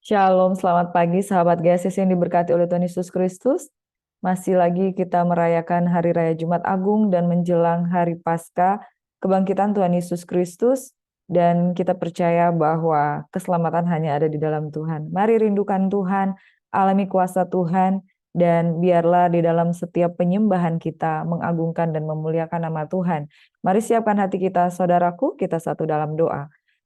Shalom, selamat pagi sahabat GSS yang diberkati oleh Tuhan Yesus Kristus. Masih lagi kita merayakan Hari Raya Jumat Agung dan menjelang Hari Paskah, kebangkitan Tuhan Yesus Kristus. Dan kita percaya bahwa keselamatan hanya ada di dalam Tuhan. Mari rindukan Tuhan, alami kuasa Tuhan, dan biarlah di dalam setiap penyembahan kita mengagungkan dan memuliakan nama Tuhan. Mari siapkan hati kita, saudaraku, kita satu dalam doa.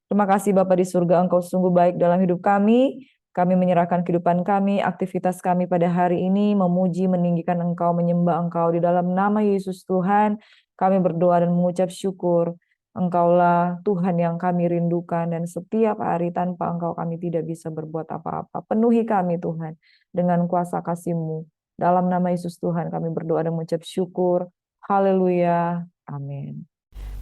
Terima kasih Bapa di surga, Engkau sungguh baik dalam hidup kami. Kami menyerahkan kehidupan kami, aktivitas kami pada hari ini, memuji, meninggikan Engkau, menyembah Engkau di dalam nama Yesus Tuhan. Kami berdoa dan mengucap syukur. Engkaulah Tuhan yang kami rindukan dan setiap hari tanpa Engkau kami tidak bisa berbuat apa-apa. Penuhi kami Tuhan dengan kuasa kasih-Mu. Dalam nama Yesus Tuhan kami berdoa dan mengucap syukur. Haleluya. Amin.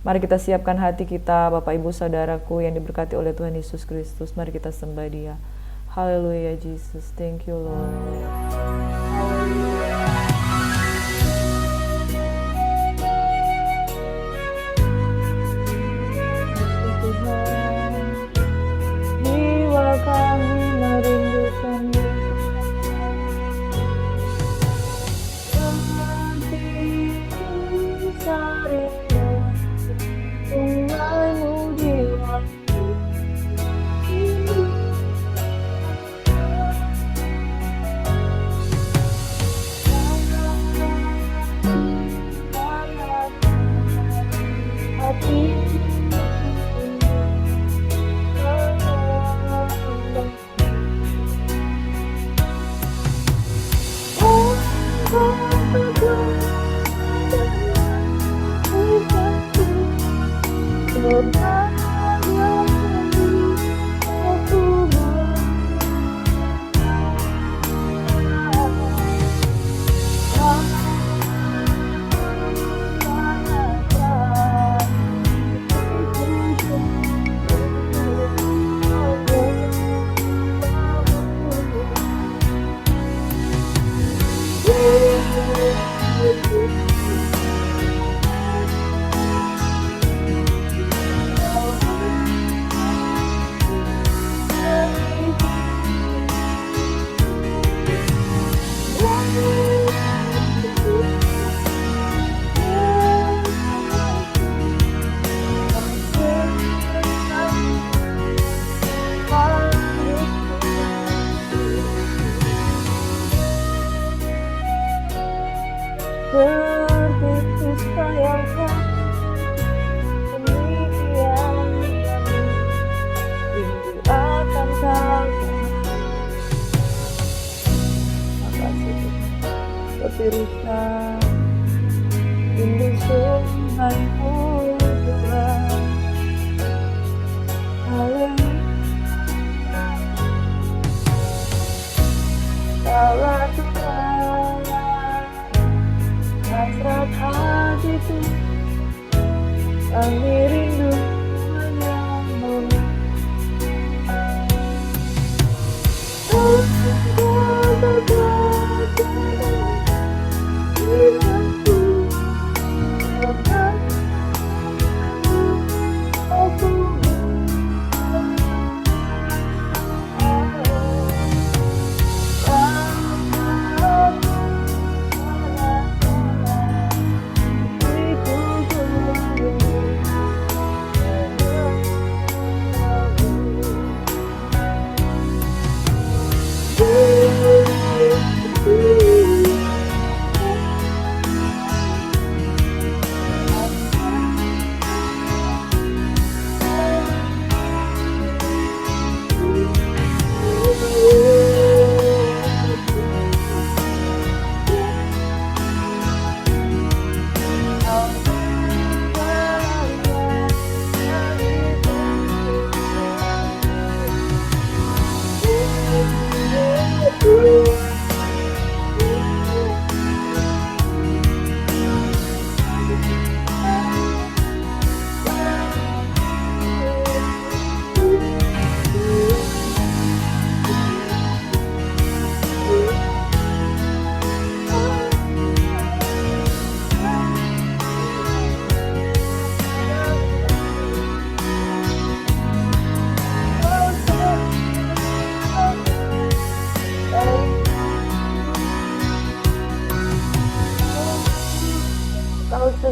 Mari kita siapkan hati kita, Bapak Ibu Saudaraku yang diberkati oleh Tuhan Yesus Kristus. Mari kita sembah Dia. Haleluya, Jesus. Thank you, Lord. Tuhan, jiwa kami merindukan-Mu. Seperti sarinya, sungaimu jiwaku.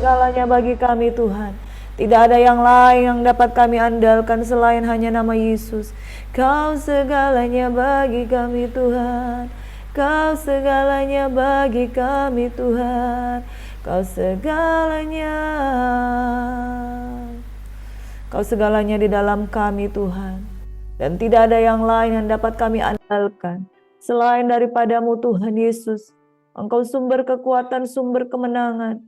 segalanya bagi kami Tuhan. Tidak ada yang lain yang dapat kami andalkan selain hanya nama Yesus. Kau segalanya bagi kami Tuhan. Kau segalanya bagi kami Tuhan. Kau segalanya. Kau segalanya di dalam kami Tuhan. Dan tidak ada yang lain yang dapat kami andalkan selain daripadamu Tuhan Yesus. Engkau sumber kekuatan, sumber kemenangan.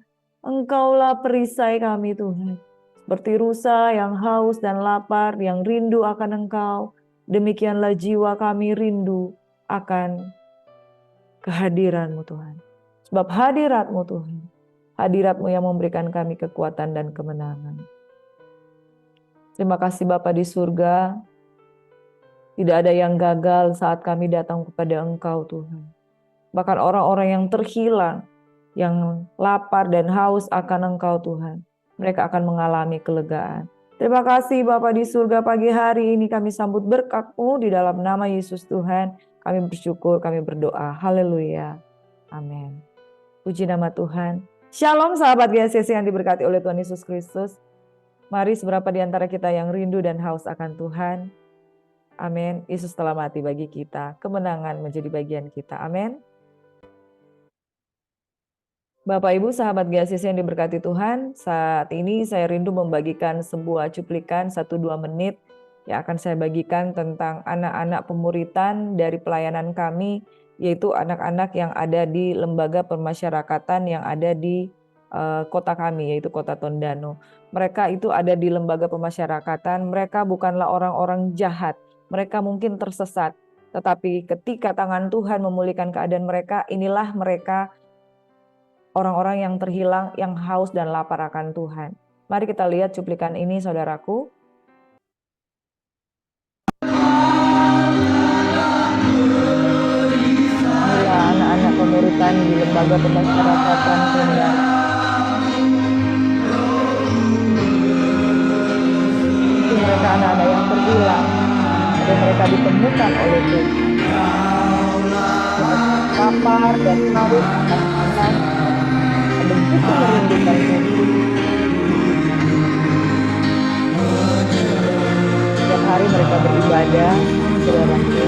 Engkaulah perisai kami Tuhan. Seperti rusa yang haus dan lapar, yang rindu akan Engkau. Demikianlah jiwa kami rindu akan kehadiran-Mu Tuhan. Sebab hadirat-Mu Tuhan. Hadirat-Mu yang memberikan kami kekuatan dan kemenangan. Terima kasih Bapa di surga. Tidak ada yang gagal saat kami datang kepada Engkau Tuhan. Bahkan orang-orang yang terhilang, yang lapar dan haus akan Engkau Tuhan, mereka akan mengalami kelegaan. Terima kasih Bapa di surga, pagi hari ini kami sambut berkat-Mu di dalam nama Yesus Tuhan. Kami bersyukur, kami berdoa. Haleluya. Amin. Puji nama Tuhan. Shalom sahabat GSCC yang diberkati oleh Tuhan Yesus Kristus. Mari seberapa di antara kita yang rindu dan haus akan Tuhan. Amin. Yesus telah mati bagi kita. Kemenangan menjadi bagian kita. Amin. Bapak Ibu sahabat GSCC yang diberkati Tuhan, saat ini saya rindu membagikan sebuah cuplikan 1-2 menit yang akan saya bagikan tentang anak-anak pemuritan dari pelayanan kami, yaitu anak-anak yang ada di lembaga permasyarakatan yang ada di kota kami, yaitu kota Tondano. Mereka itu ada di lembaga pemasyarakatan, mereka bukanlah orang-orang jahat. Mereka mungkin tersesat, tetapi ketika tangan Tuhan memulihkan keadaan mereka, inilah mereka orang-orang yang terhilang, yang haus dan lapar akan Tuhan. Mari kita lihat cuplikan ini saudaraku. Inilah anak-anak pemuritan di lembaga pemasyarakatan Tondano. Mereka anak-anak yang terhilang. Dan mereka ditemukan oleh Tuhan. Lapar dan haus akan Tuhan, begitu merindukan Tuhan. Setiap hari mereka beribadah, saudaraku.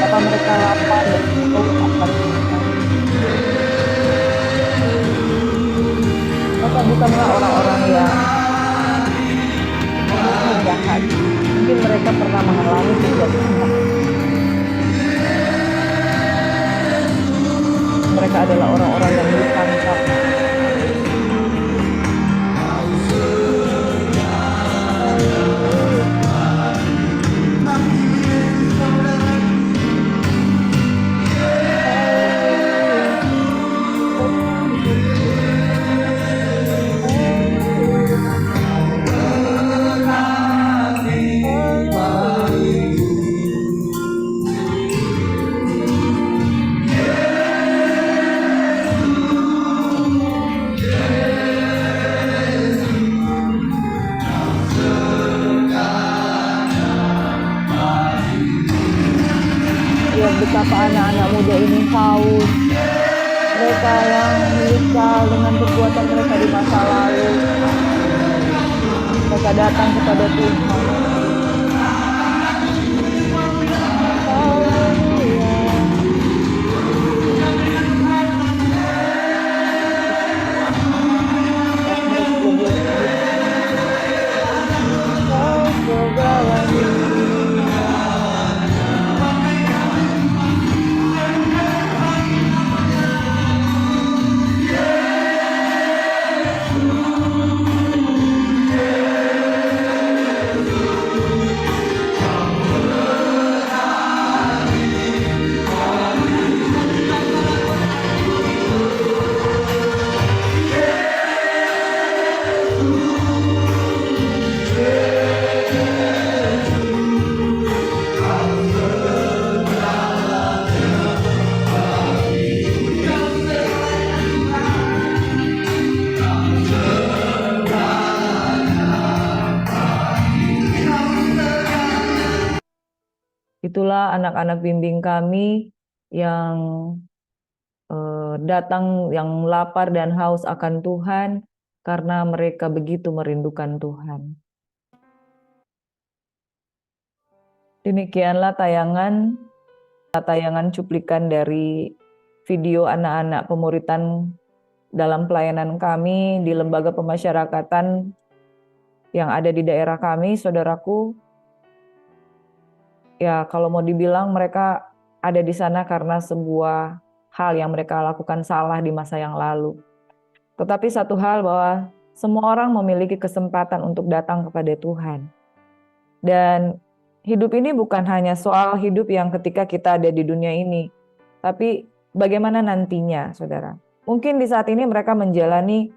Apa mereka lapar dan haus akan Tuhan. Maka bukanlah orang-orang yang jahat. Mungkin mereka pernah mengalami kejahatan. Mereka adalah orang-orang yang ditangkap. Betapa anak-anak muda ini haus. Mereka yang menyesal dengan perbuatan mereka di masa lalu. Mereka datang kepada Tuhan. Itulah anak-anak bimbing kami yang datang yang lapar dan haus akan Tuhan karena mereka begitu merindukan Tuhan. Demikianlah tayangan cuplikan dari video anak-anak pemuritan dalam pelayanan kami di lembaga pemasyarakatan yang ada di daerah kami, saudaraku. Ya, kalau mau dibilang mereka ada di sana karena sebuah hal yang mereka lakukan salah di masa yang lalu. Tetapi satu hal bahwa semua orang memiliki kesempatan untuk datang kepada Tuhan. Dan hidup ini bukan hanya soal hidup yang ketika kita ada di dunia ini, tapi bagaimana nantinya, saudara. Mungkin di saat ini mereka menjalani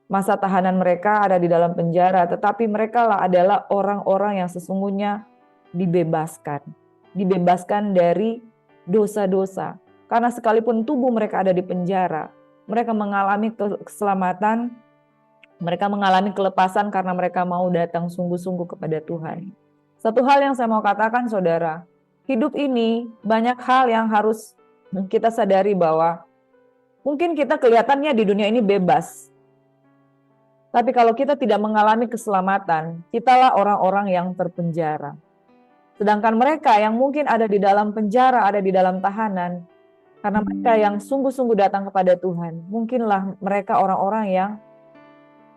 masa tahanan mereka ada di dalam penjara, tetapi mereka adalah orang-orang yang sesungguhnya dibebaskan dari dosa-dosa. Karena sekalipun tubuh mereka ada di penjara, mereka mengalami keselamatan, mereka mengalami kelepasan karena mereka mau datang sungguh-sungguh kepada Tuhan. Satu hal yang saya mau katakan, saudara, hidup ini banyak hal yang harus kita sadari bahwa mungkin kita kelihatannya di dunia ini bebas. Tapi kalau kita tidak mengalami keselamatan, kitalah orang-orang yang terpenjara. Sedangkan mereka yang mungkin ada di dalam penjara, ada di dalam tahanan, karena mereka yang sungguh-sungguh datang kepada Tuhan, mungkinlah mereka orang-orang yang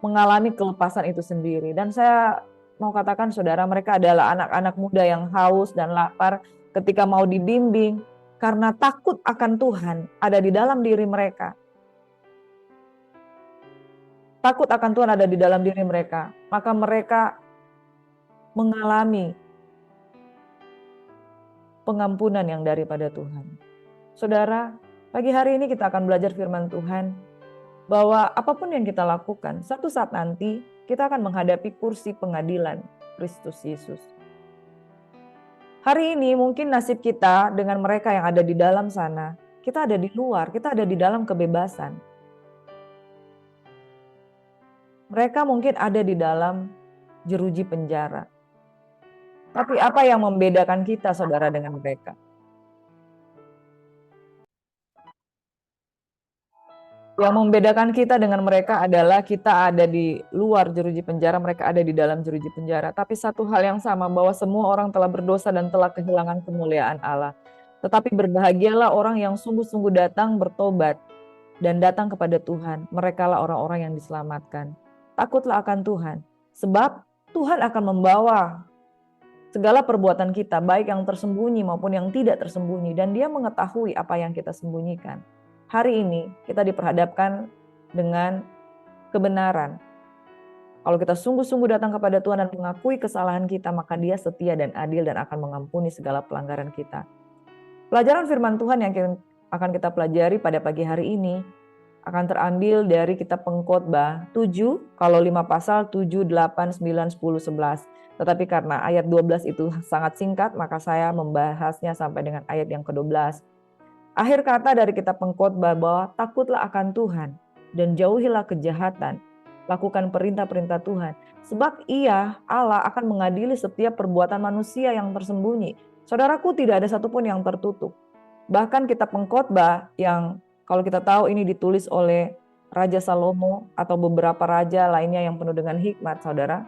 mengalami kelepasan itu sendiri. Dan saya mau katakan, saudara, mereka adalah anak-anak muda yang haus dan lapar ketika mau dibimbing, karena takut akan Tuhan ada di dalam diri mereka. Takut akan Tuhan ada di dalam diri mereka, maka mereka mengalami pengampunan yang daripada Tuhan. Saudara, pagi hari ini kita akan belajar firman Tuhan, bahwa apapun yang kita lakukan, satu saat nanti kita akan menghadapi kursi pengadilan Kristus Yesus. Hari ini mungkin nasib kita dengan mereka yang ada di dalam sana, kita ada di luar, kita ada di dalam kebebasan. Mereka mungkin ada di dalam jeruji penjara. Tapi apa yang membedakan kita, saudara, dengan mereka? Yang membedakan kita dengan mereka adalah kita ada di luar jeruji penjara, mereka ada di dalam jeruji penjara. Tapi satu hal yang sama, bahwa semua orang telah berdosa dan telah kehilangan kemuliaan Allah. Tetapi berbahagialah orang yang sungguh-sungguh datang bertobat dan datang kepada Tuhan. Merekalah orang-orang yang diselamatkan. Takutlah akan Tuhan, sebab Tuhan akan membawa segala perbuatan kita, baik yang tersembunyi maupun yang tidak tersembunyi, dan Dia mengetahui apa yang kita sembunyikan. Hari ini kita diperhadapkan dengan kebenaran. Kalau kita sungguh-sungguh datang kepada Tuhan dan mengakui kesalahan kita, maka Dia setia dan adil dan akan mengampuni segala pelanggaran kita. Pelajaran firman Tuhan yang akan kita pelajari pada pagi hari ini akan terambil dari kitab Pengkhotbah 7, kalau 5 pasal 7, 8, 9, 10, 11. Tetapi karena ayat 12 itu sangat singkat, maka saya membahasnya sampai dengan ayat yang ke-12. Akhir kata dari kitab Pengkhotbah bahwa takutlah akan Tuhan dan jauhilah kejahatan. Lakukan perintah-perintah Tuhan. Sebab Ia, Allah, akan mengadili setiap perbuatan manusia yang tersembunyi. Saudaraku, tidak ada satupun yang tertutup. Bahkan kitab Pengkhotbah yang kalau kita tahu ini ditulis oleh Raja Salomo atau beberapa raja lainnya yang penuh dengan hikmat, saudara.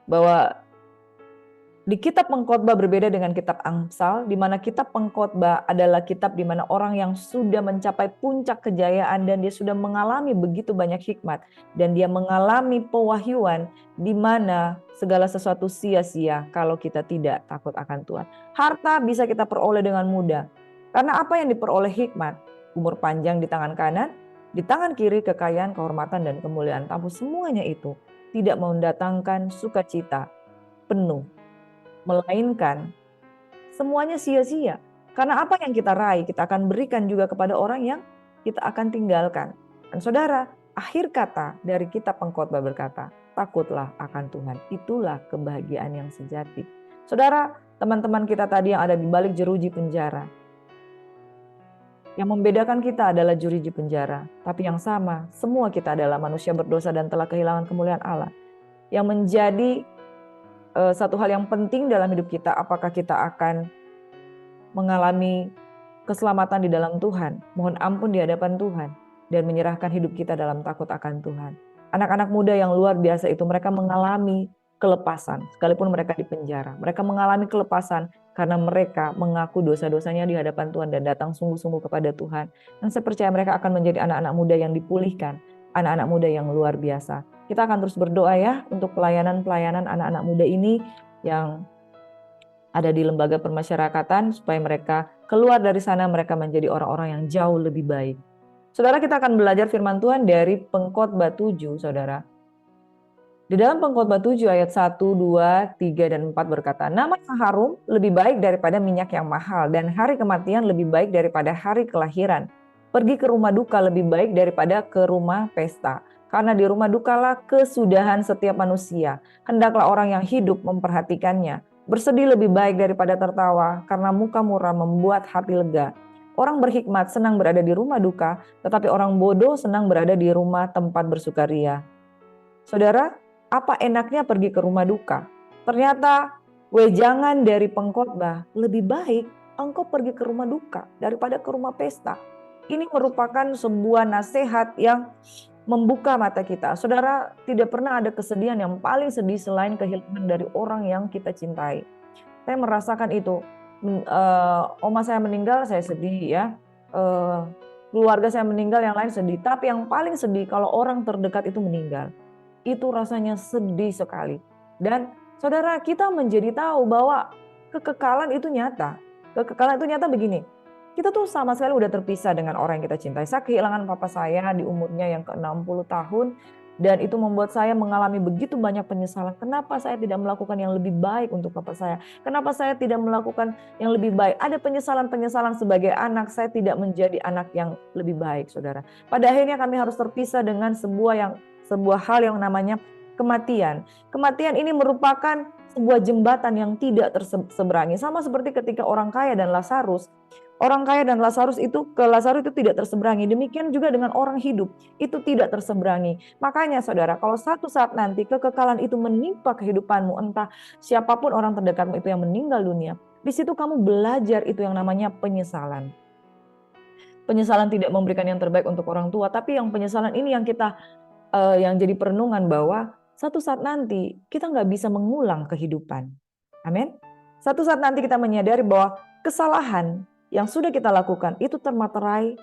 Bahwa di kitab Pengkhotbah berbeda dengan kitab Amsal, di mana kitab Pengkhotbah adalah kitab di mana orang yang sudah mencapai puncak kejayaan dan dia sudah mengalami begitu banyak hikmat. Dan dia mengalami pewahyuan di mana segala sesuatu sia-sia kalau kita tidak takut akan Tuhan. Harta bisa kita peroleh dengan mudah. Karena apa yang diperoleh hikmat? Umur panjang di tangan kanan, di tangan kiri kekayaan, kehormatan, dan kemuliaan. Tapi semuanya itu tidak mendatangkan sukacita penuh. Melainkan semuanya sia-sia. Karena apa yang kita raih, kita akan berikan juga kepada orang yang kita akan tinggalkan. Dan saudara, akhir kata dari kitab Pengkhotbah berkata, takutlah akan Tuhan. Itulah kebahagiaan yang sejati. Saudara, teman-teman kita tadi yang ada di balik jeruji penjara, yang membedakan kita adalah jeruji penjara, tapi yang sama, semua kita adalah manusia berdosa dan telah kehilangan kemuliaan Allah. Yang menjadi satu hal yang penting dalam hidup kita, apakah kita akan mengalami keselamatan di dalam Tuhan, mohon ampun di hadapan Tuhan, dan menyerahkan hidup kita dalam takut akan Tuhan. Anak-anak muda yang luar biasa itu mereka mengalami kelepasan, sekalipun mereka di penjara. Mereka mengalami kelepasan karena mereka mengaku dosa-dosanya di hadapan Tuhan dan datang sungguh-sungguh kepada Tuhan. Dan saya percaya mereka akan menjadi anak-anak muda yang dipulihkan, anak-anak muda yang luar biasa. Kita akan terus berdoa ya untuk pelayanan-pelayanan anak-anak muda ini yang ada di lembaga permasyarakatan, supaya mereka keluar dari sana, mereka menjadi orang-orang yang jauh lebih baik. Saudara, kita akan belajar firman Tuhan dari Pengkhotbah 7, saudara. Di dalam Pengkhotbah 7 ayat 1, 2, 3, dan 4 berkata, nama yang harum lebih baik daripada minyak yang mahal, dan hari kematian lebih baik daripada hari kelahiran. Pergi ke rumah duka lebih baik daripada ke rumah pesta. Karena di rumah dukalah kesudahan setiap manusia. Hendaklah orang yang hidup memperhatikannya. Bersedih lebih baik daripada tertawa, karena muka murah membuat hati lega. Orang berhikmat senang berada di rumah duka, tetapi orang bodoh senang berada di rumah tempat bersukaria. Saudara, apa enaknya pergi ke rumah duka? Ternyata wejangan dari pengkhotbah, lebih baik engkau pergi ke rumah duka daripada ke rumah pesta. Ini merupakan sebuah nasihat yang membuka mata kita. Saudara, tidak pernah ada kesedihan yang paling sedih selain kehilangan dari orang yang kita cintai. Saya merasakan itu. Oma saya meninggal, saya sedih ya. Keluarga saya meninggal, yang lain sedih. Tapi yang paling sedih kalau orang terdekat itu meninggal. Itu rasanya sedih sekali. Dan saudara, kita menjadi tahu bahwa kekekalan itu nyata. Kekekalan itu nyata begini. Kita tuh sama sekali udah terpisah dengan orang yang kita cintai. Saya kehilangan papa saya di umurnya yang ke-60 tahun. Dan itu membuat saya mengalami begitu banyak penyesalan. Kenapa saya tidak melakukan yang lebih baik untuk papa saya? Kenapa saya tidak melakukan yang lebih baik? Ada penyesalan-penyesalan sebagai anak. Saya tidak menjadi anak yang lebih baik, saudara. Pada akhirnya kami harus terpisah dengan sebuah hal yang namanya kematian. Kematian ini merupakan sebuah jembatan yang tidak terseberangi. Sama seperti ketika orang kaya dan Lazarus. Orang kaya dan Lazarus itu tidak terseberangi. Demikian juga dengan orang hidup itu tidak terseberangi. Makanya saudara, kalau satu saat nanti kekekalan itu menimpa kehidupanmu, entah siapapun orang terdekatmu itu yang meninggal dunia, di situ kamu belajar itu yang namanya penyesalan. Penyesalan tidak memberikan yang terbaik untuk orang tua, tapi yang penyesalan ini yang kita yang jadi perenungan bahwa satu saat nanti kita nggak bisa mengulang kehidupan. Amin. Satu saat nanti kita menyadari bahwa kesalahan yang sudah kita lakukan itu termaterai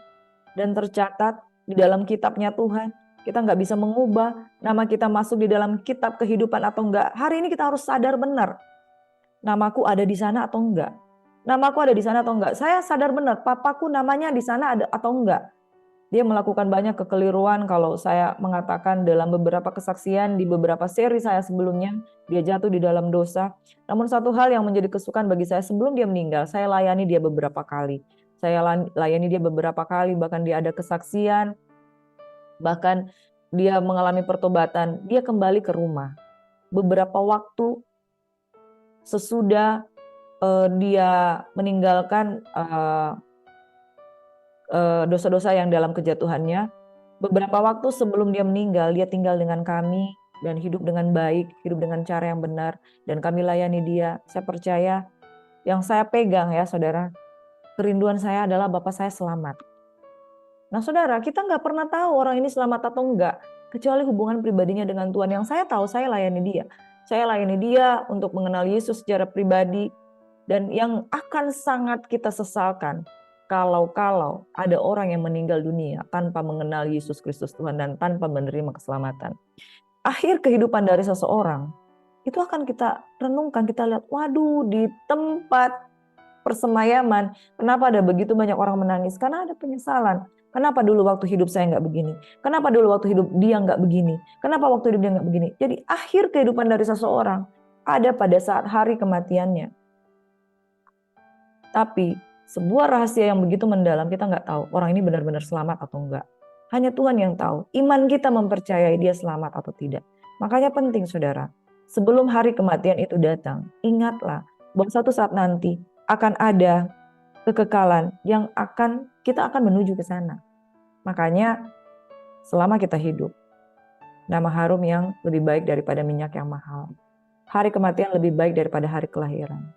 dan tercatat di dalam kitabnya Tuhan. Kita nggak bisa mengubah nama kita masuk di dalam kitab kehidupan atau enggak. Hari ini kita harus sadar benar. Namaku ada di sana atau enggak? Namaku ada di sana atau enggak? Saya sadar benar, papaku namanya di sana ada atau enggak? Dia melakukan banyak kekeliruan kalau saya mengatakan dalam beberapa kesaksian di beberapa seri saya sebelumnya, dia jatuh di dalam dosa. Namun satu hal yang menjadi kesukaan bagi saya sebelum dia meninggal, saya layani dia beberapa kali. Saya layani dia beberapa kali, bahkan dia ada kesaksian, bahkan dia mengalami pertobatan, dia kembali ke rumah. Beberapa waktu sesudah dia meninggalkan dosa-dosa yang dalam kejatuhannya. Beberapa waktu sebelum dia meninggal, dia tinggal dengan kami dan hidup dengan baik, hidup dengan cara yang benar, dan kami layani dia. Saya percaya yang saya pegang ya saudara, kerinduan saya adalah Bapak saya selamat. Nah saudara, kita nggak pernah tahu orang ini selamat atau enggak, kecuali hubungan pribadinya dengan Tuhan. Yang saya tahu, saya layani dia. Saya layani dia untuk mengenal Yesus secara pribadi, dan yang akan sangat kita sesalkan kalau ada orang yang meninggal dunia tanpa mengenal Yesus Kristus Tuhan dan tanpa menerima keselamatan. Akhir kehidupan dari seseorang itu akan kita renungkan, kita lihat, waduh, di tempat persemayaman, kenapa ada begitu banyak orang menangis? Karena ada penyesalan. Kenapa dulu waktu hidup saya nggak begini? Kenapa dulu waktu hidup dia nggak begini? Kenapa waktu hidup dia nggak begini? Jadi akhir kehidupan dari seseorang ada pada saat hari kematiannya. Tapi sebuah rahasia yang begitu mendalam, kita nggak tahu orang ini benar-benar selamat atau enggak. Hanya Tuhan yang tahu. Iman kita mempercayai dia selamat atau tidak. Makanya penting saudara, sebelum hari kematian itu datang, ingatlah bahwa suatu saat nanti akan ada kekekalan yang kita akan menuju ke sana. Makanya selama kita hidup, nama harum yang lebih baik daripada minyak yang mahal. Hari kematian lebih baik daripada hari kelahiran.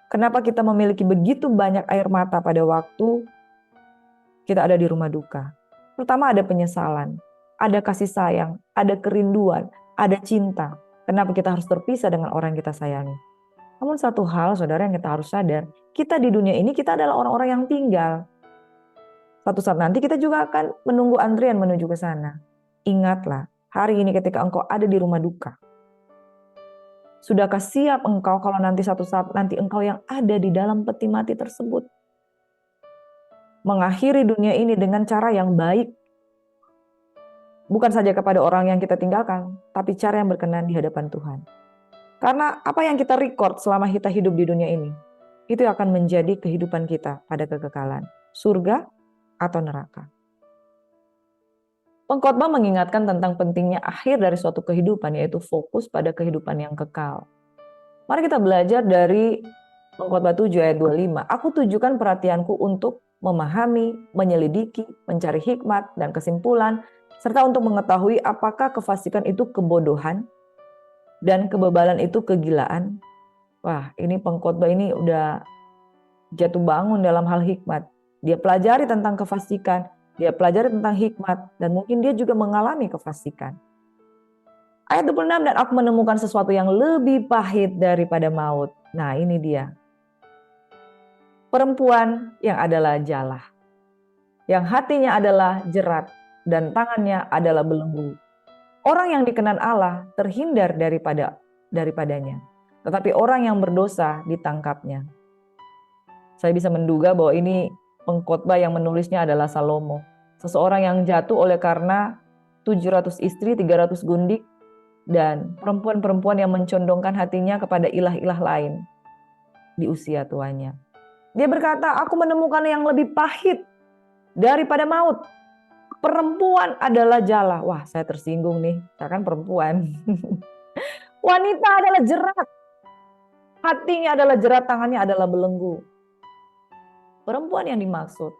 Kenapa kita memiliki begitu banyak air mata pada waktu kita ada di rumah duka. Pertama ada penyesalan, ada kasih sayang, ada kerinduan, ada cinta. Kenapa kita harus terpisah dengan orang yang kita sayangi? Namun satu hal saudara yang kita harus sadar, kita di dunia ini kita adalah orang-orang yang tinggal. Suatu saat nanti kita juga akan menunggu antrian menuju ke sana. Ingatlah, hari ini ketika engkau ada di rumah duka, sudahkah siap engkau kalau nanti satu saat nanti engkau yang ada di dalam peti mati tersebut? Mengakhiri dunia ini dengan cara yang baik. Bukan saja kepada orang yang kita tinggalkan, tapi cara yang berkenan di hadapan Tuhan. Karena apa yang kita record selama kita hidup di dunia ini, itu akan menjadi kehidupan kita pada kekekalan. Surga atau neraka. Pengkhotbah mengingatkan tentang pentingnya akhir dari suatu kehidupan, yaitu fokus pada kehidupan yang kekal. Mari kita belajar dari Pengkhotbah 7 ayat 25. Aku tujukan perhatianku untuk memahami, menyelidiki, mencari hikmat dan kesimpulan, serta untuk mengetahui apakah kefasikan itu kebodohan dan kebebalan itu kegilaan. Wah, ini pengkhotbah ini udah jatuh bangun dalam hal hikmat. Dia pelajari tentang kefasikan, dia pelajari tentang hikmat, dan mungkin dia juga mengalami kefasikan. Ayat 26, dan aku menemukan sesuatu yang lebih pahit daripada maut. Nah, ini dia. Perempuan yang adalah jalah, yang hatinya adalah jerat, dan tangannya adalah belenggu. Orang yang dikenan Allah terhindar daripadanya, tetapi orang yang berdosa ditangkapnya. Saya bisa menduga bahwa ini pengkhotbah yang menulisnya adalah Salomo, seseorang yang jatuh oleh karena 700 istri, 300 gundik, dan perempuan-perempuan yang mencondongkan hatinya kepada ilah-ilah lain di usia tuanya. Dia berkata, aku menemukan yang lebih pahit daripada maut. Perempuan adalah jalah. Wah, saya tersinggung nih, saya kan perempuan. Wanita adalah jerat. Hatinya adalah jerat, tangannya adalah belenggu. Perempuan yang dimaksud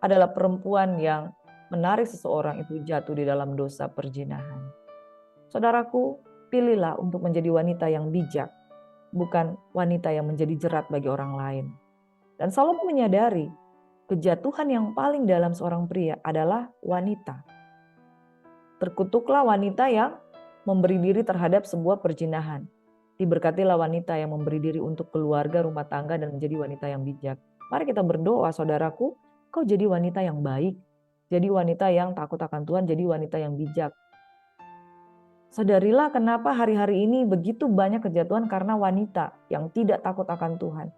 adalah perempuan yang menarik seseorang itu jatuh di dalam dosa perzinahan. Saudaraku, pilihlah untuk menjadi wanita yang bijak, bukan wanita yang menjadi jerat bagi orang lain. Dan Salomo menyadari kejatuhan yang paling dalam seorang pria adalah wanita. Terkutuklah wanita yang memberi diri terhadap sebuah perzinahan. Diberkatilah wanita yang memberi diri untuk keluarga, rumah tangga, dan menjadi wanita yang bijak. Mari kita berdoa, saudaraku, kau jadi wanita yang baik, jadi wanita yang takut akan Tuhan, jadi wanita yang bijak. Sadarilah kenapa hari-hari ini begitu banyak kejatuhan karena wanita yang tidak takut akan Tuhan.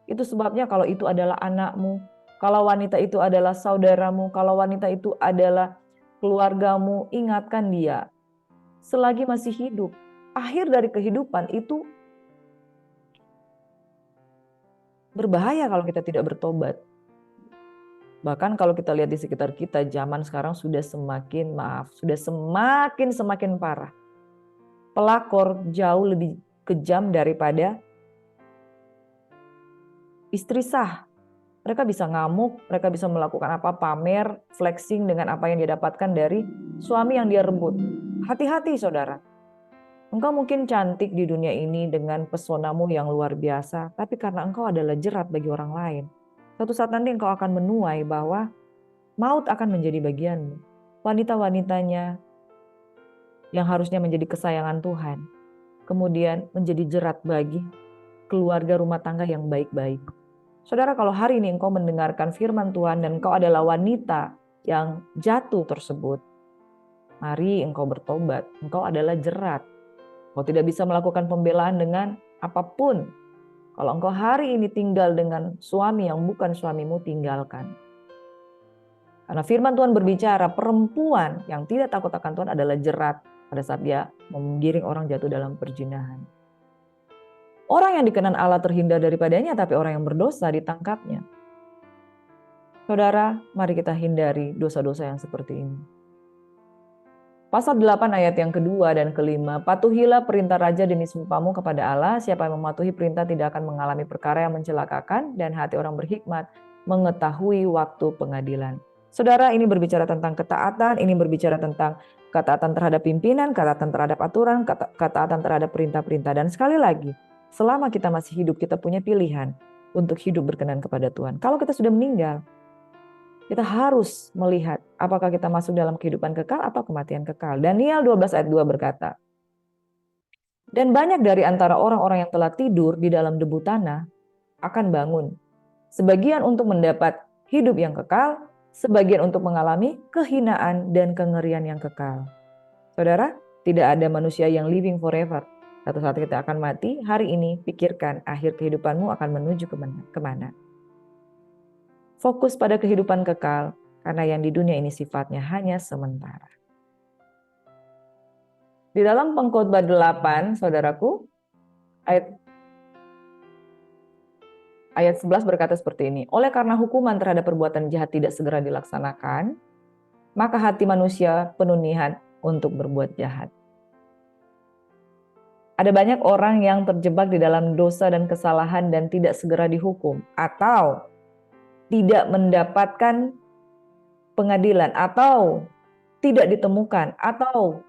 Itu sebabnya kalau itu adalah anakmu, kalau wanita itu adalah saudaramu, kalau wanita itu adalah keluargamu, ingatkan dia. Selagi masih hidup, akhir dari kehidupan itu berbahaya kalau kita tidak bertobat. Bahkan kalau kita lihat di sekitar kita, zaman sekarang sudah semakin parah. Pelakor jauh lebih kejam daripada istri sah. Mereka bisa ngamuk, mereka bisa melakukan apa, pamer, flexing dengan apa yang dia dapatkan dari suami yang dia rebut. Hati-hati saudara. Engkau mungkin cantik di dunia ini dengan pesonamu yang luar biasa, tapi karena engkau adalah jerat bagi orang lain. Suatu saat nanti engkau akan menuai bahwa maut akan menjadi bagianmu. Wanita-wanitanya yang harusnya menjadi kesayangan Tuhan, kemudian menjadi jerat bagi keluarga rumah tangga yang baik-baik. Saudara, kalau hari ini engkau mendengarkan firman Tuhan dan engkau adalah wanita yang jatuh tersebut, mari engkau bertobat. Engkau adalah jerat. Engkau tidak bisa melakukan pembelaan dengan apapun. Kalau engkau hari ini tinggal dengan suami yang bukan suamimu, tinggalkan. Karena firman Tuhan berbicara, perempuan yang tidak takut akan Tuhan adalah jerat pada saat dia menggiring orang jatuh dalam perzinahan. Orang yang dikenan Allah terhindar daripadanya, tapi orang yang berdosa ditangkapnya. Saudara, mari kita hindari dosa-dosa yang seperti ini. Pasal 8 ayat yang kedua dan kelima, patuhilah perintah raja demi sumpahmu kepada Allah, siapa yang mematuhi perintah tidak akan mengalami perkara yang mencelakakan, dan hati orang berhikmat mengetahui waktu pengadilan. Saudara, ini berbicara tentang ketaatan, ini berbicara tentang ketaatan terhadap pimpinan, ketaatan terhadap aturan, ketaatan terhadap perintah-perintah. Dan sekali lagi, selama kita masih hidup, kita punya pilihan untuk hidup berkenan kepada Tuhan. Kalau kita sudah meninggal, Kita harus melihat apakah kita masuk dalam kehidupan kekal atau kematian kekal. Daniel 12 ayat 2 berkata, dan banyak dari antara orang-orang yang telah tidur di dalam debu tanah akan bangun. Sebagian untuk mendapat hidup yang kekal, sebagian untuk mengalami kehinaan dan kengerian yang kekal. Saudara, tidak ada manusia yang living forever. Satu saat kita akan mati, hari ini pikirkan akhir kehidupanmu akan menuju kemana. Fokus pada kehidupan kekal, karena yang di dunia ini sifatnya hanya sementara. Di dalam Pengkhotbah 8, saudaraku, ayat 11 berkata seperti ini. Oleh karena hukuman terhadap perbuatan jahat tidak segera dilaksanakan, maka hati manusia penuh niat untuk berbuat jahat. Ada banyak orang yang terjebak di dalam dosa dan kesalahan dan tidak segera dihukum, atau tidak mendapatkan pengadilan, atau tidak ditemukan, atau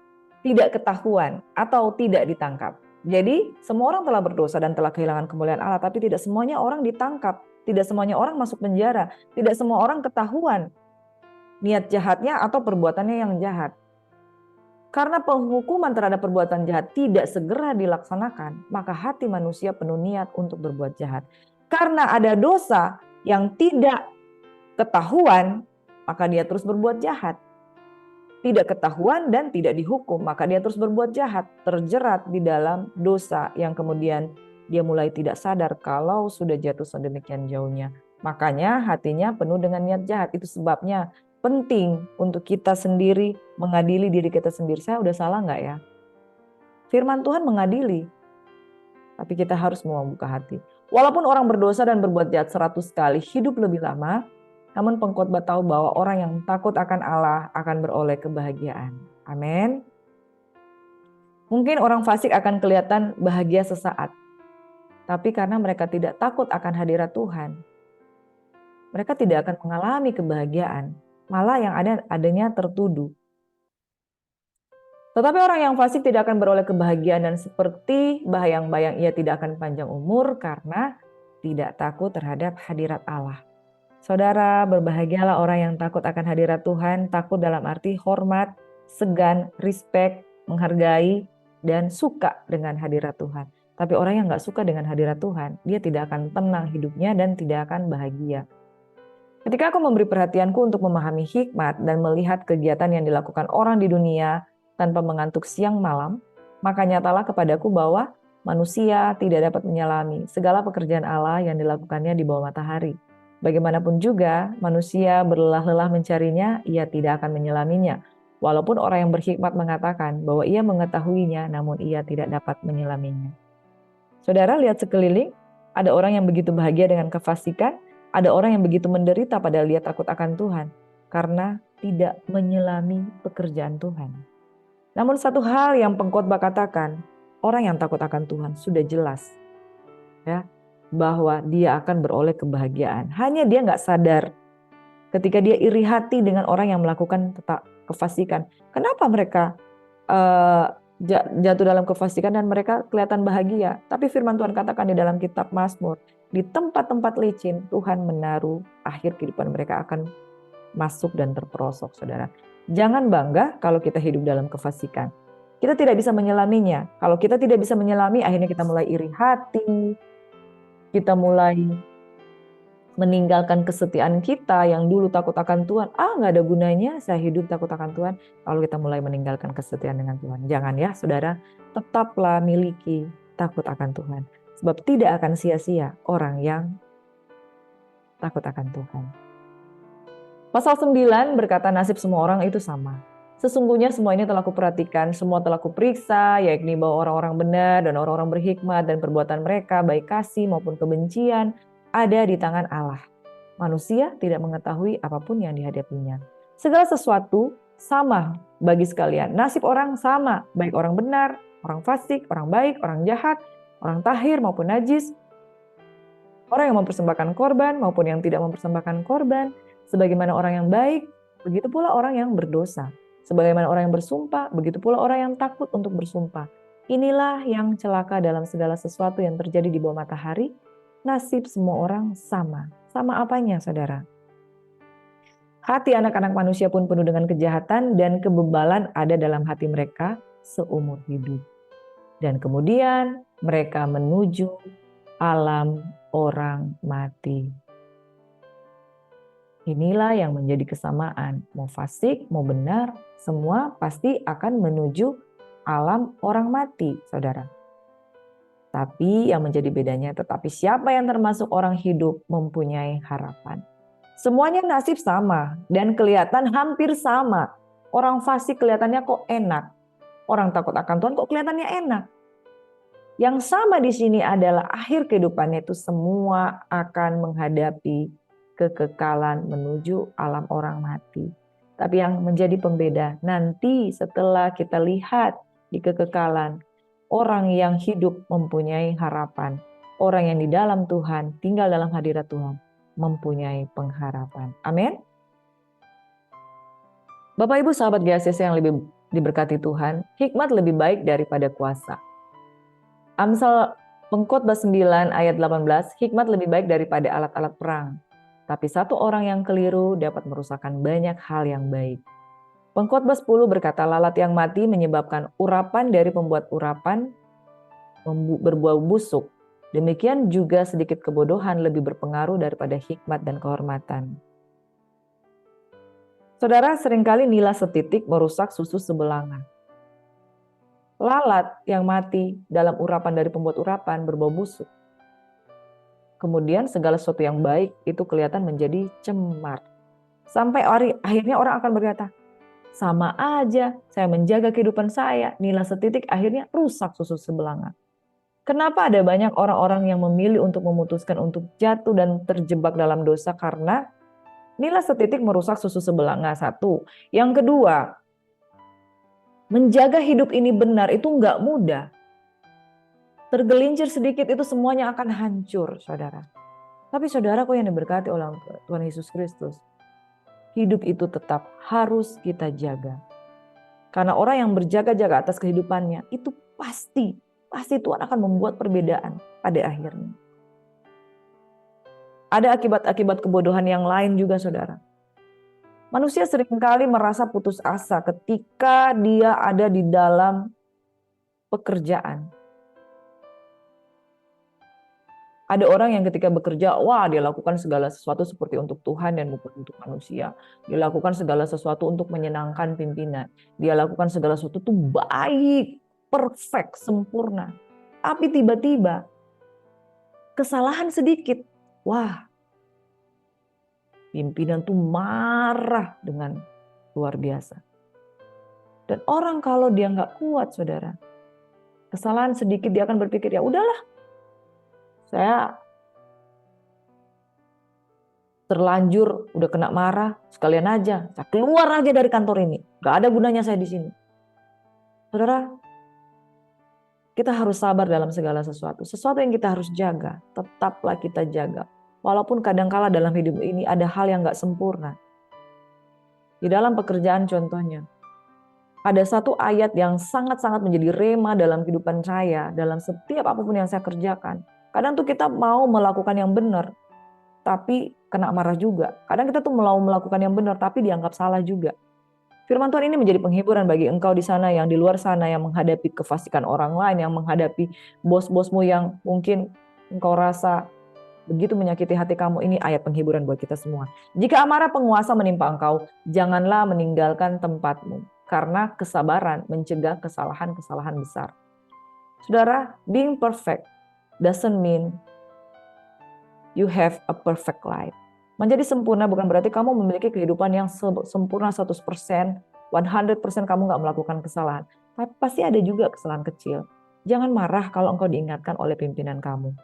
tidak ketahuan, atau tidak ditangkap. Jadi semua orang telah berdosa dan telah kehilangan kemuliaan Allah, tapi tidak semuanya orang ditangkap, tidak semuanya orang masuk penjara, tidak semua orang ketahuan niat jahatnya atau perbuatannya yang jahat. Karena penghukuman terhadap perbuatan jahat tidak segera dilaksanakan, maka hati manusia penuh niat untuk berbuat jahat. Karena ada dosa yang tidak ketahuan, maka dia terus berbuat jahat. Tidak ketahuan dan tidak dihukum, maka dia terus berbuat jahat, terjerat di dalam dosa yang kemudian dia mulai tidak sadar kalau sudah jatuh sedemikian jauhnya. Makanya hatinya penuh dengan niat jahat. Itu sebabnya penting untuk kita sendiri mengadili diri kita sendiri. Saya udah salah nggak ya? Firman Tuhan mengadili, tapi kita harus mau buka hati. Walaupun orang berdosa dan berbuat jahat 100 kali, hidup lebih lama, namun pengkhotbah tahu bahwa orang yang takut akan Allah akan beroleh kebahagiaan. Amin. Mungkin orang fasik akan kelihatan bahagia sesaat, tapi karena mereka tidak takut akan hadirat Tuhan, mereka tidak akan mengalami kebahagiaan, malah yang adanya tertuduh. Tetapi orang yang fasik tidak akan beroleh kebahagiaan dan seperti bayang-bayang ia tidak akan panjang umur karena tidak takut terhadap hadirat Allah. Saudara, berbahagialah orang yang takut akan hadirat Tuhan, takut dalam arti hormat, segan, respect, menghargai, dan suka dengan hadirat Tuhan. Tapi orang yang gak suka dengan hadirat Tuhan, dia tidak akan tenang hidupnya dan tidak akan bahagia. Ketika aku memberi perhatianku untuk memahami hikmat dan melihat kegiatan yang dilakukan orang di dunia tanpa mengantuk siang malam, maka nyatalah kepadaku bahwa manusia tidak dapat menyelami segala pekerjaan Allah yang dilakukannya di bawah matahari. Bagaimanapun juga, manusia berlelah-lelah mencarinya, ia tidak akan menyelaminya. Walaupun orang yang berhikmat mengatakan bahwa ia mengetahuinya, namun ia tidak dapat menyelaminya. Saudara, lihat sekeliling, ada orang yang begitu bahagia dengan kefasikan, ada orang yang begitu menderita padahal dia takut akan Tuhan, karena tidak menyelami pekerjaan Tuhan. Namun satu hal yang pengkhotbah katakan, orang yang takut akan Tuhan sudah jelas, ya, bahwa dia akan beroleh kebahagiaan. Hanya dia nggak sadar ketika dia iri hati dengan orang yang melakukan kefasikan. Kenapa mereka jatuh dalam kefasikan dan mereka kelihatan bahagia? Tapi firman Tuhan katakan di dalam kitab Mazmur, di tempat-tempat licin Tuhan menaruh akhir kehidupan mereka akan masuk dan terperosok, saudara. Jangan bangga kalau kita hidup dalam kefasikan. Kita tidak bisa menyelaminya. Kalau kita tidak bisa menyelami, akhirnya kita mulai iri hati, kita mulai meninggalkan kesetiaan kita yang dulu takut akan Tuhan. Nggak ada gunanya saya hidup takut akan Tuhan. Lalu kita mulai meninggalkan kesetiaan dengan Tuhan. Jangan ya saudara, tetaplah miliki takut akan Tuhan. Sebab tidak akan sia-sia orang yang takut akan Tuhan. Pasal 9 berkata nasib semua orang itu sama. Sesungguhnya semua ini telah kuperhatikan, semua telah kuperiksa, yakni bahwa orang-orang benar dan orang-orang berhikmat dan perbuatan mereka, baik kasih maupun kebencian, ada di tangan Allah. Manusia tidak mengetahui apapun yang dihadapinya. Segala sesuatu sama bagi sekalian. Nasib orang sama, baik orang benar, orang fasik, orang baik, orang jahat, orang tahir maupun najis, orang yang mempersembahkan korban maupun yang tidak mempersembahkan korban. Sebagaimana orang yang baik, begitu pula orang yang berdosa. Sebagaimana orang yang bersumpah, begitu pula orang yang takut untuk bersumpah. Inilah yang celaka dalam segala sesuatu yang terjadi di bawah matahari. Nasib semua orang sama. Sama apanya, saudara? Hati anak-anak manusia pun penuh dengan kejahatan dan kebebalan ada dalam hati mereka seumur hidup. Dan kemudian mereka menuju alam orang mati. Inilah yang menjadi kesamaan. Mau fasik, mau benar, semua pasti akan menuju alam orang mati, saudara. Tapi yang menjadi bedanya, tetapi siapa yang termasuk orang hidup mempunyai harapan. Semuanya nasib sama dan kelihatan hampir sama. Orang fasik kelihatannya kok enak. Orang takut akan Tuhan kok kelihatannya enak. Yang sama di sini adalah akhir kehidupannya itu semua akan menghadapi kekekalan menuju alam orang mati. Tapi yang menjadi pembeda nanti setelah kita lihat di kekekalan, orang yang hidup mempunyai harapan. Orang yang di dalam Tuhan, tinggal dalam hadirat Tuhan, mempunyai pengharapan. Amin. Bapak Ibu sahabat GACC yang lebih diberkati Tuhan, hikmat lebih baik daripada kuasa. Amsal Pengkhotbah 9 ayat 18, hikmat lebih baik daripada alat-alat perang. Tapi satu orang yang keliru dapat merusakkan banyak hal yang baik. Pengkhotbah 10 berkata, lalat yang mati menyebabkan urapan dari pembuat urapan berbau busuk. Demikian juga sedikit kebodohan lebih berpengaruh daripada hikmat dan kehormatan. Saudara, seringkali nila setitik merusak susu sebelanga. Lalat yang mati dalam urapan dari pembuat urapan berbau busuk. Kemudian segala sesuatu yang baik itu kelihatan menjadi cemar. Sampai akhirnya orang akan berkata, sama aja saya menjaga kehidupan saya, nila setitik akhirnya rusak susu sebelanga. Kenapa ada banyak orang-orang yang memilih untuk memutuskan untuk jatuh dan terjebak dalam dosa karena nila setitik merusak susu sebelanga, satu. Yang kedua, menjaga hidup ini benar itu nggak mudah. Tergelincir sedikit itu semuanya akan hancur, saudara. Tapi saudaraku yang diberkati oleh Tuhan Yesus Kristus, hidup itu tetap harus kita jaga. Karena orang yang berjaga-jaga atas kehidupannya, itu pasti Tuhan akan membuat perbedaan pada akhirnya. Ada akibat-akibat kebodohan yang lain juga, saudara. Manusia seringkali merasa putus asa ketika dia ada di dalam pekerjaan. Ada orang yang ketika bekerja, dia lakukan segala sesuatu seperti untuk Tuhan dan bukan untuk manusia. Dia lakukan segala sesuatu untuk menyenangkan pimpinan. Dia lakukan segala sesuatu itu baik, perfect, sempurna. Tapi tiba-tiba kesalahan sedikit, pimpinan tuh marah dengan luar biasa. Dan orang kalau dia nggak kuat, saudara, kesalahan sedikit dia akan berpikir, ya udahlah, saya terlanjur udah kena marah, sekalian aja saya keluar aja dari kantor ini, nggak ada gunanya saya di sini. Saudara, kita harus sabar dalam segala sesuatu. Sesuatu yang kita harus jaga, tetaplah kita jaga. Walaupun kadangkala dalam hidup ini ada hal yang nggak sempurna. Di dalam pekerjaan contohnya, ada satu ayat yang sangat-sangat menjadi rema dalam kehidupan saya, dalam setiap apapun yang saya kerjakan. Kadang tuh kita mau melakukan yang benar, tapi kena marah juga. Kadang kita tuh mau melakukan yang benar, tapi dianggap salah juga. Firman Tuhan ini menjadi penghiburan bagi engkau di sana, yang di luar sana, yang menghadapi kefasikan orang lain, yang menghadapi bos-bosmu yang mungkin engkau rasa begitu menyakiti hati kamu. Ini ayat penghiburan buat kita semua. Jika amarah penguasa menimpa engkau, janganlah meninggalkan tempatmu, karena kesabaran mencegah kesalahan-kesalahan besar. Saudara, being perfect doesn't mean you have a perfect life. Menjadi sempurna bukan berarti kamu memiliki kehidupan yang sempurna 100%, 100% kamu nggak melakukan kesalahan. Tapi pasti ada juga kesalahan kecil. Jangan marah kalau engkau diingatkan oleh pimpinan kamu.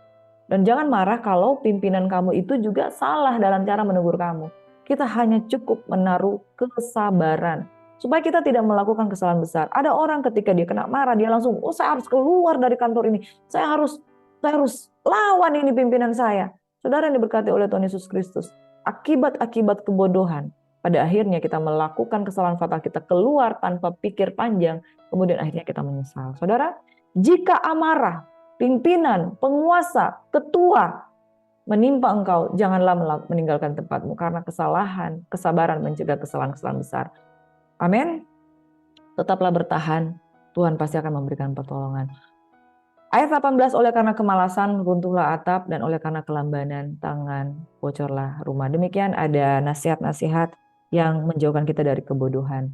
Dan jangan marah kalau pimpinan kamu itu juga salah dalam cara menegur kamu. Kita hanya cukup menaruh kesabaran supaya kita tidak melakukan kesalahan besar. Ada orang ketika dia kena marah, dia langsung, saya harus keluar dari kantor ini. Saya harus lawan ini pimpinan saya. Saudara yang diberkati oleh Tuhan Yesus Kristus, akibat-akibat kebodohan, pada akhirnya kita melakukan kesalahan fatal, kita keluar tanpa pikir panjang, kemudian akhirnya kita menyesal. Saudara, jika amarah, pimpinan, penguasa, ketua, menimpa engkau, janganlah meninggalkan tempatmu, karena kesalahan, kesabaran mencegah kesalahan-kesalahan besar. Amin. Tetaplah bertahan, Tuhan pasti akan memberikan pertolongan. Ayat 18, oleh karena kemalasan runtuhlah atap, dan oleh karena kelambanan tangan bocorlah rumah. Demikian ada nasihat-nasihat yang menjauhkan kita dari kebodohan.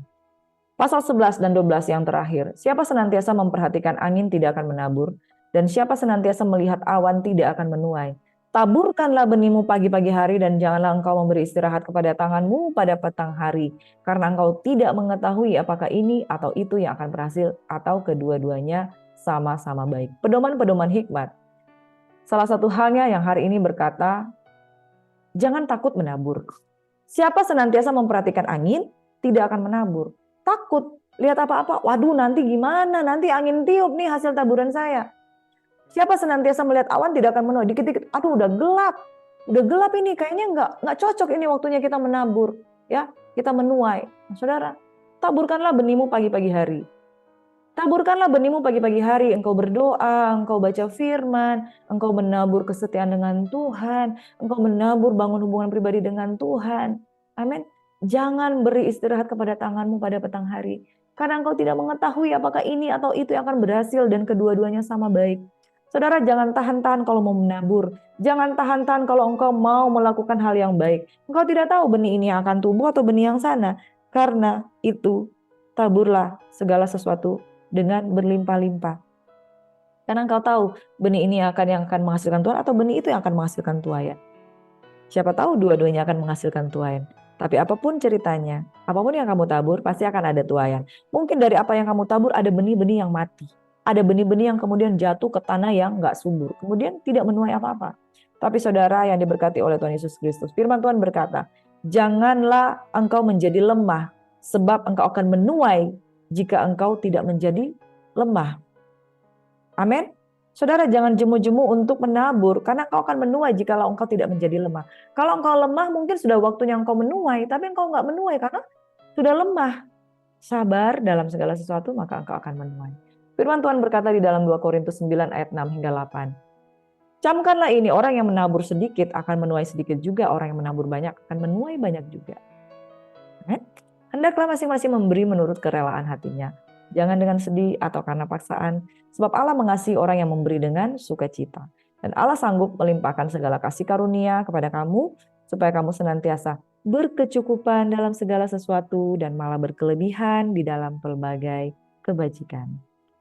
Pasal 11 dan 12 yang terakhir, siapa senantiasa memperhatikan angin tidak akan menabur, dan siapa senantiasa melihat awan tidak akan menuai. Taburkanlah benihmu pagi-pagi hari, dan janganlah engkau memberi istirahat kepada tanganmu pada petang hari, karena engkau tidak mengetahui apakah ini atau itu yang akan berhasil, atau kedua-duanya sama-sama baik. Pedoman-pedoman hikmat. Salah satu halnya yang hari ini berkata, jangan takut menabur. Siapa senantiasa memperhatikan angin, tidak akan menabur. Takut, lihat apa-apa, waduh nanti gimana, nanti angin tiup nih hasil taburan saya. Siapa senantiasa melihat awan tidak akan menuai. Dikit-dikit, aduh udah gelap ini, kayaknya nggak cocok ini waktunya kita menabur, ya kita menuai. Saudara, taburkanlah benihmu pagi-pagi hari. Taburkanlah benihmu pagi-pagi hari, engkau berdoa, engkau baca firman, engkau menabur kesetiaan dengan Tuhan, engkau menabur bangun hubungan pribadi dengan Tuhan. Amin. Jangan beri istirahat kepada tanganmu pada petang hari, karena engkau tidak mengetahui apakah ini atau itu yang akan berhasil, dan kedua-duanya sama baik. Saudara, jangan tahan-tahan kalau mau menabur. Jangan tahan-tahan kalau engkau mau melakukan hal yang baik. Engkau tidak tahu benih ini akan tumbuh atau benih yang sana. Karena itu, taburlah segala sesuatu dengan berlimpah-limpah. Karena engkau tahu benih ini yang akan menghasilkan tuai, atau benih itu yang akan menghasilkan tuai. Siapa tahu dua-duanya akan menghasilkan tuaian. Tapi apapun ceritanya, apapun yang kamu tabur pasti akan ada tuaian. Mungkin dari apa yang kamu tabur ada benih-benih yang mati. Ada benih-benih yang kemudian jatuh ke tanah yang nggak subur. Kemudian tidak menuai apa-apa. Tapi saudara yang diberkati oleh Tuhan Yesus Kristus, firman Tuhan berkata, janganlah engkau menjadi lemah, sebab engkau akan menuai jika engkau tidak menjadi lemah. Amin. Saudara, jangan jemu-jemu untuk menabur, karena engkau akan menuai jikalau engkau tidak menjadi lemah. Kalau engkau lemah, mungkin sudah waktunya engkau menuai, tapi engkau nggak menuai karena sudah lemah. Sabar dalam segala sesuatu, maka engkau akan menuai. Firman Tuhan berkata di dalam 2 Korintus 9 ayat 6 hingga 8. Camkanlah ini, orang yang menabur sedikit akan menuai sedikit juga, orang yang menabur banyak akan menuai banyak juga. Hendaklah masing-masing memberi menurut kerelaan hatinya. Jangan dengan sedih atau karena paksaan, sebab Allah mengasihi orang yang memberi dengan sukacita. Dan Allah sanggup melimpahkan segala kasih karunia kepada kamu, supaya kamu senantiasa berkecukupan dalam segala sesuatu dan malah berkelebihan di dalam pelbagai kebajikan.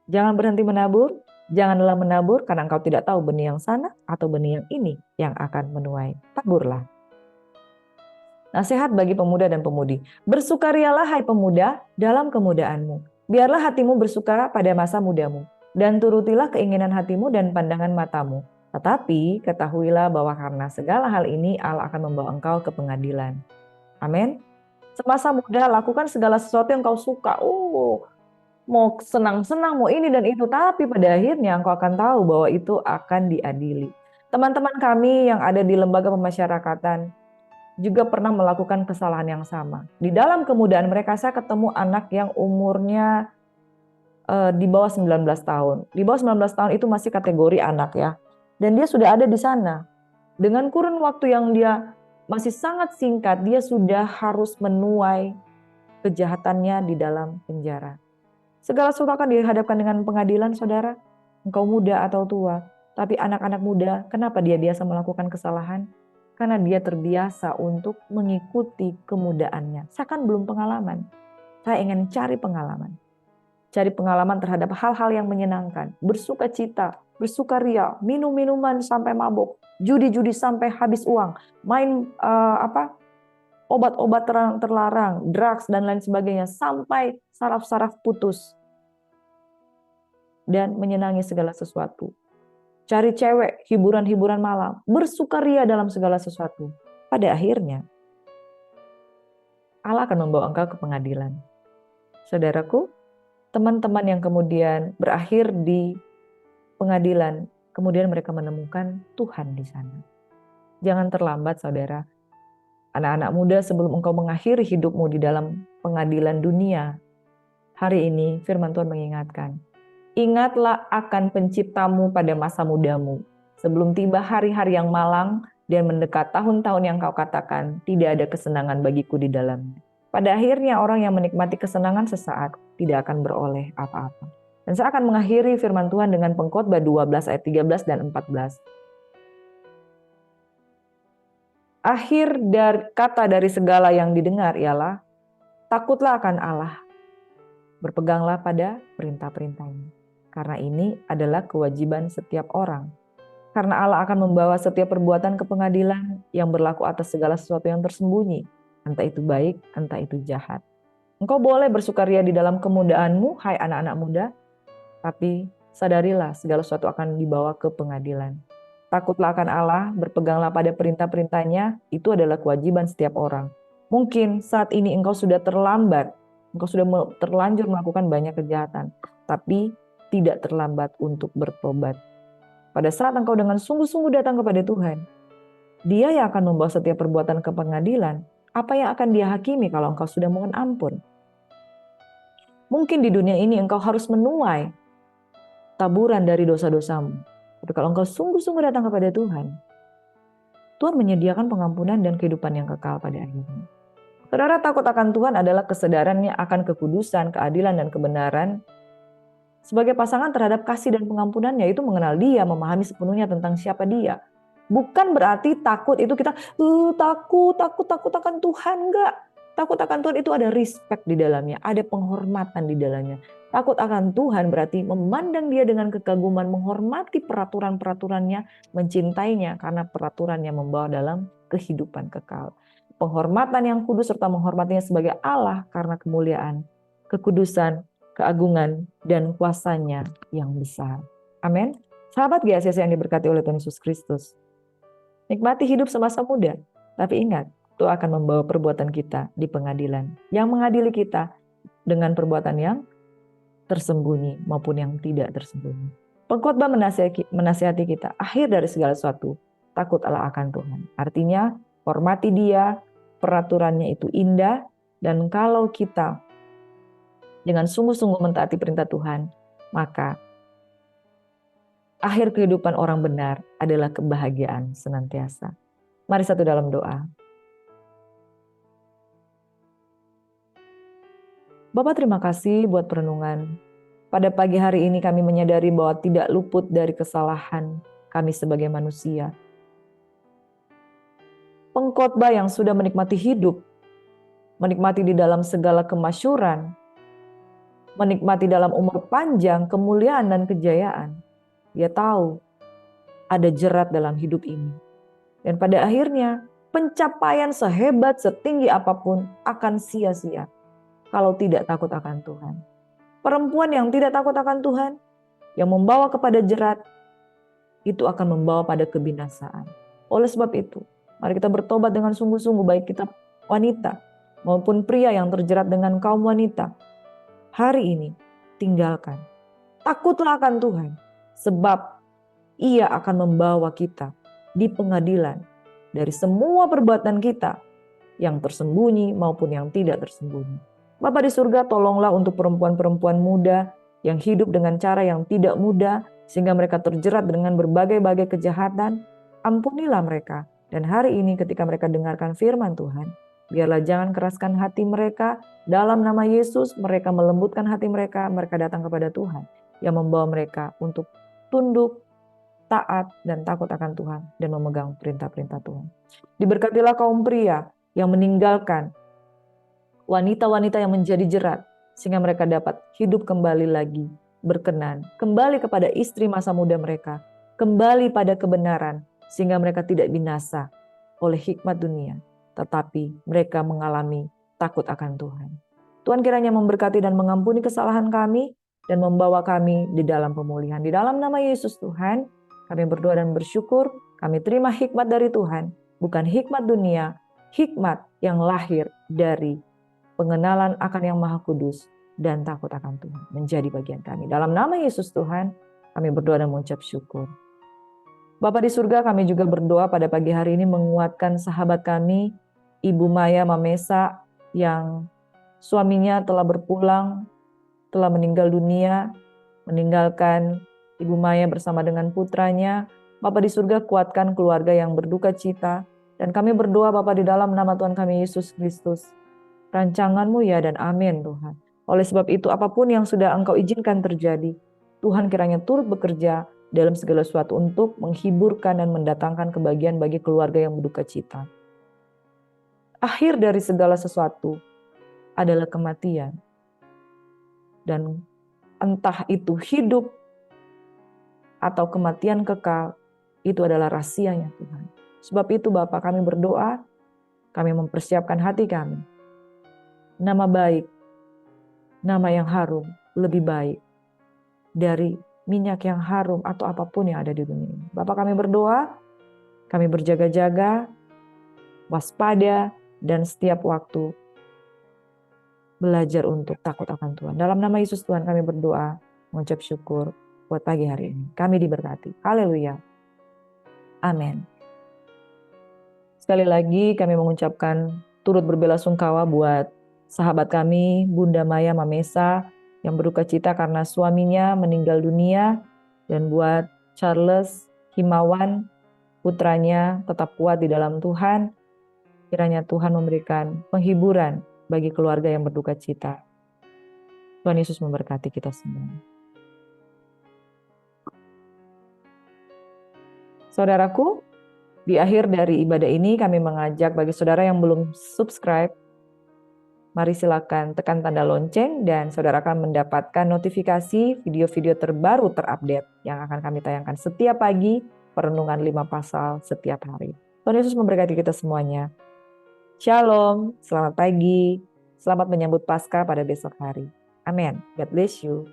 Jangan berhenti menabur, janganlah menabur karena engkau tidak tahu benih yang sana atau benih yang ini yang akan menuai. Taburlah. Nasihat bagi pemuda dan pemudi. Bersukarialah hai pemuda dalam kemudaanmu. Biarlah hatimu bersuka pada masa mudamu. Dan turutilah keinginan hatimu dan pandangan matamu. Tetapi ketahuilah bahwa karena segala hal ini Allah akan membawa engkau ke pengadilan. Amin. Semasa muda lakukan segala sesuatu yang kau suka. Mau senang-senang, mau ini dan itu. Tapi pada akhirnya engkau akan tahu bahwa itu akan diadili. Teman-teman kami yang ada di lembaga pemasyarakatan juga pernah melakukan kesalahan yang sama. Di dalam kemudaan mereka, saya ketemu anak yang umurnya di bawah 19 tahun. Di bawah 19 tahun itu masih kategori anak ya. Dan dia sudah ada di sana. Dengan kurun waktu yang dia masih sangat singkat, dia sudah harus menuai kejahatannya di dalam penjara. Segala sesuatu akan dihadapkan dengan pengadilan, saudara. Engkau muda atau tua. Tapi anak-anak muda, kenapa dia biasa melakukan kesalahan? Karena dia terbiasa untuk mengikuti kemudaannya. Saya kan belum pengalaman. Saya ingin cari pengalaman. Cari pengalaman terhadap hal-hal yang menyenangkan. Bersuka cita, bersukaria, minum minuman sampai mabuk, judi-judi sampai habis uang, main obat-obat terlarang, drugs dan lain sebagainya, sampai saraf-saraf putus. Dan menyenangi segala sesuatu. Cari cewek, hiburan-hiburan malam, bersukaria dalam segala sesuatu. Pada akhirnya, Allah akan membawa engkau ke pengadilan. Saudaraku, teman-teman yang kemudian berakhir di pengadilan, kemudian mereka menemukan Tuhan di sana. Jangan terlambat, saudara. Anak-anak muda, sebelum engkau mengakhiri hidupmu di dalam pengadilan dunia, hari ini firman Tuhan mengingatkan, ingatlah akan penciptamu pada masa mudamu, sebelum tiba hari-hari yang malang dan mendekat tahun-tahun yang kau katakan, tidak ada kesenangan bagiku di dalamnya. Pada akhirnya orang yang menikmati kesenangan sesaat tidak akan beroleh apa-apa. Dan saya akan mengakhiri firman Tuhan dengan Pengkhotbah 12 ayat 13 dan 14. Akhir dari kata dari segala yang didengar ialah, takutlah akan Allah, berpeganglah pada perintah-perintahnya. Karena ini adalah kewajiban setiap orang. Karena Allah akan membawa setiap perbuatan ke pengadilan yang berlaku atas segala sesuatu yang tersembunyi, entah itu baik, entah itu jahat. Engkau boleh bersukaria di dalam kemudaanmu, hai anak-anak muda, tapi sadarilah segala sesuatu akan dibawa ke pengadilan. Takutlah akan Allah, berpeganglah pada perintah-perintahnya, itu adalah kewajiban setiap orang. Mungkin saat ini engkau sudah terlambat, engkau sudah terlanjur melakukan banyak kejahatan, tapi tidak terlambat untuk bertobat. Pada saat engkau dengan sungguh-sungguh datang kepada Tuhan, Dia yang akan membawa setiap perbuatan ke pengadilan. Apa yang akan Dia hakimi kalau engkau sudah mohon ampun? Mungkin di dunia ini engkau harus menuai taburan dari dosa-dosamu. Tapi kalau engkau sungguh-sungguh datang kepada Tuhan, Tuhan menyediakan pengampunan dan kehidupan yang kekal pada akhirnya. Saudara, takut akan Tuhan adalah kesadarannya akan kekudusan, keadilan, dan kebenaran. Sebagai pasangan terhadap kasih dan pengampunannya, itu mengenal Dia, memahami sepenuhnya tentang siapa Dia. Bukan berarti takut itu kita takut akan Tuhan, enggak. Takut akan Tuhan itu ada respect di dalamnya, ada penghormatan di dalamnya. Takut akan Tuhan berarti memandang Dia dengan kekaguman, menghormati peraturan-peraturannya, mencintainya karena peraturannya membawa dalam kehidupan kekal. Penghormatan yang kudus serta menghormatinya sebagai Allah karena kemuliaan, kekudusan, keagungan, dan kuasanya yang besar. Amin. Sahabat GACC yang diberkati oleh Tuhan Yesus Kristus. Nikmati hidup semasa muda, tapi ingat, itu akan membawa perbuatan kita di pengadilan. Yang mengadili kita dengan perbuatan yang tersembunyi maupun yang tidak tersembunyi. Pengkhotbah menasihati kita, akhir dari segala sesuatu, takut Allah akan Tuhan. Artinya, hormati Dia, peraturannya itu indah, dan kalau kita dengan sungguh-sungguh mentaati perintah Tuhan, maka akhir kehidupan orang benar adalah kebahagiaan senantiasa. Mari satu dalam doa. Bapak, terima kasih buat perenungan. Pada pagi hari ini kami menyadari bahwa tidak luput dari kesalahan kami sebagai manusia. Pengkhotbah yang sudah menikmati hidup, menikmati di dalam segala kemasyuran, menikmati dalam umur panjang, kemuliaan dan kejayaan. Dia tahu ada jerat dalam hidup ini. Dan pada akhirnya pencapaian sehebat, setinggi apapun akan sia-sia kalau tidak takut akan Tuhan. Perempuan yang tidak takut akan Tuhan, yang membawa kepada jerat, itu akan membawa pada kebinasaan. Oleh sebab itu, mari kita bertobat dengan sungguh-sungguh, baik kita wanita maupun pria yang terjerat dengan kaum wanita. Hari ini, tinggalkan. Takutlah akan Tuhan, sebab Ia akan membawa kita di pengadilan dari semua perbuatan kita yang tersembunyi maupun yang tidak tersembunyi. Bapa di surga, tolonglah untuk perempuan-perempuan muda yang hidup dengan cara yang tidak mudah, sehingga mereka terjerat dengan berbagai-bagai kejahatan. Ampunilah mereka. Dan hari ini ketika mereka dengarkan firman Tuhan, biarlah jangan keraskan hati mereka. Dalam nama Yesus, mereka melembutkan hati mereka. Mereka datang kepada Tuhan yang membawa mereka untuk tunduk, taat, dan takut akan Tuhan, dan memegang perintah-perintah Tuhan. Diberkatilah kaum pria yang meninggalkan wanita-wanita yang menjadi jerat, sehingga mereka dapat hidup kembali lagi, berkenan, kembali kepada istri masa muda mereka, kembali pada kebenaran, sehingga mereka tidak binasa oleh hikmat dunia, tetapi mereka mengalami takut akan Tuhan. Tuhan kiranya memberkati dan mengampuni kesalahan kami, dan membawa kami di dalam pemulihan. Di dalam nama Yesus Tuhan, kami berdoa dan bersyukur, kami terima hikmat dari Tuhan, bukan hikmat dunia, hikmat yang lahir dari pengenalan akan yang Maha Kudus dan takut akan Tuhan menjadi bagian kami. Dalam nama Yesus Tuhan, kami berdoa dan mengucap syukur. Bapa di surga, kami juga berdoa pada pagi hari ini menguatkan sahabat kami, Ibu Maya Mamesa, yang suaminya telah berpulang, telah meninggal dunia, meninggalkan Ibu Maya bersama dengan putranya. Bapa di surga, kuatkan keluarga yang berduka cita. Dan kami berdoa Bapa di dalam nama Tuhan kami Yesus Kristus. Rancangan-Mu ya dan amin Tuhan. Oleh sebab itu apapun yang sudah Engkau izinkan terjadi, Tuhan kiranya turut bekerja dalam segala sesuatu untuk menghiburkan dan mendatangkan kebahagiaan bagi keluarga yang berduka cita. Akhir dari segala sesuatu adalah kematian. Dan entah itu hidup atau kematian kekal, itu adalah rahasianya Tuhan. Sebab itu Bapa kami berdoa, kami mempersiapkan hati kami. Nama baik, nama yang harum, lebih baik dari minyak yang harum atau apapun yang ada di dunia ini. Bapa kami berdoa, kami berjaga-jaga, waspada, dan setiap waktu belajar untuk takut akan Tuhan. Dalam nama Yesus Tuhan kami berdoa, mengucap syukur buat pagi hari ini. Kami diberkati. Haleluya. Amin. Sekali lagi kami mengucapkan turut berbelasungkawa buat sahabat kami, Bunda Maya Mamesa, yang berduka cita karena suaminya meninggal dunia, dan buat Charles Himawan, putranya tetap kuat di dalam Tuhan. Kiranya Tuhan memberikan penghiburan bagi keluarga yang berduka cita. Tuhan Yesus memberkati kita semua. Saudaraku, di akhir dari ibadah ini kami mengajak bagi saudara yang belum subscribe, mari silakan tekan tanda lonceng dan saudara akan mendapatkan notifikasi video-video terbaru terupdate yang akan kami tayangkan setiap pagi, perenungan 5 pasal setiap hari. Tuhan Yesus memberkati kita semuanya. Shalom, selamat pagi, selamat menyambut Paskah pada besok hari. Amin. God bless you.